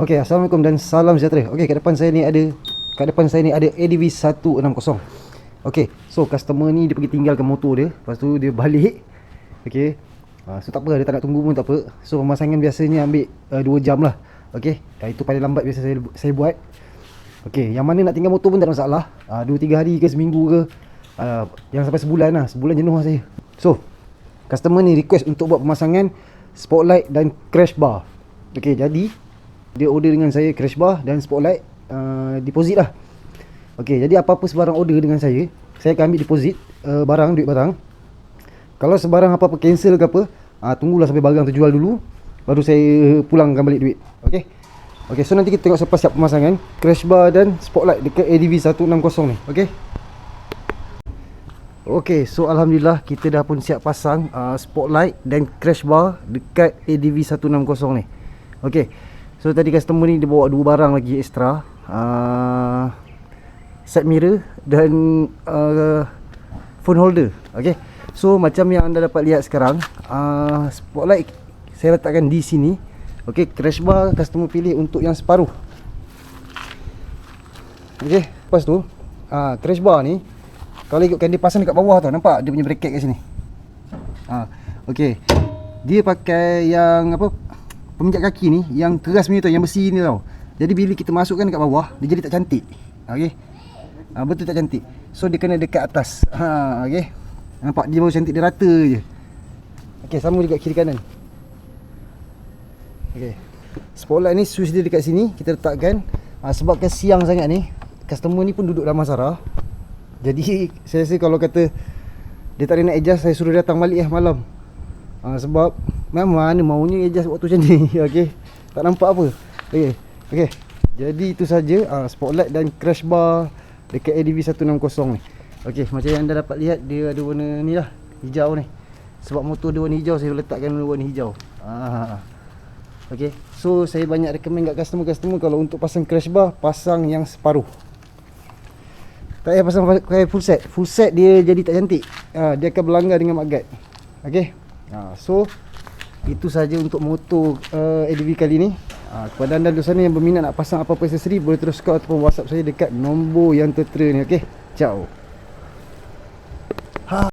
Okey, assalamualaikum dan salam sejahtera. Okey, kat depan saya ni ada ADV 160. Okey, so customer ni dia pergi tinggalkan motor dia, lepas tu dia balik. Okey. So tak apa, dia tak nak tunggu pun tak apa. So pemasangan biasanya ambil 2 jam lah. Okey, itu paling lambat biasa saya buat. Okey, yang mana nak tinggal motor pun tak ada masalah. 2-3 hari ke seminggu ke, yang sampai sebulan lah. Sebulan jenuh lah saya. So customer ni request untuk buat pemasangan spotlight dan crash bar. Okey, jadi dia order dengan saya crash bar dan spotlight, deposit lah. Okey, jadi apa-apa sebarang order dengan saya akan ambil deposit, duit barang. Kalau sebarang apa-apa cancel ke apa, tunggulah sampai barang terjual dulu, baru saya pulangkan balik duit. Okey. Okey, so nanti kita tengok selepas siap pemasangan crash bar dan spotlight dekat ADV 160 ni. Okey. Okey, so alhamdulillah kita dah pun siap pasang spotlight dan crash bar dekat ADV 160 ni. Okey. So tadi customer ni dia bawa 2 barang lagi extra, side mirror dan phone holder. Okey. So macam yang anda dapat lihat sekarang, spotlight saya letakkan di sini. Okey, crash bar customer pilih untuk yang separuh. Okey, lepas tu crash bar ni kalau ikutkan dia pasang dekat bawah tau, nampak dia punya bracket kat sini. Okey. Dia pakai yang apa, peminjak kaki ni yang keras punya tau, yang besi ni tau. Jadi bila kita masukkan dekat bawah, dia jadi tak cantik. Okey. Betul tak cantik. So dia kena dekat atas. Okey. Nampak dia baru cantik, dia rata je. Okey, sama juga kiri kanan. Okey. Spotlight ni switch dia dekat sini, kita letakkan. Sebabkan siang sangat ni, customer ni pun duduk dalam Masarah. Jadi saya rasa kalau kata dia tak boleh nak adjust, saya suruh datang balik malam. Sebab mana maunya adjust waktu macam ni. Okey. Tak nampak apa. Okey. Okey. Jadi itu saja spotlight dan crash bar dekat ADV 160 ni. Okey, macam yang anda dapat lihat, dia ada warna ni lah, hijau ni. Sebab motor dia warna hijau, saya letakkan warna hijau. Okey. So saya banyak recommend kat customer kalau untuk pasang crash bar, pasang yang separuh. Tak payah pasang full set. Full set dia jadi tak cantik. Dia akan berlanggar dengan mudguard. Okey. So itu saja untuk motor ADV kali ni. Kepada anda di sana yang berminat nak pasang apa-apa aksesori, boleh terus call ataupun WhatsApp saya dekat nombor yang tertera ni. Okey. Ciao.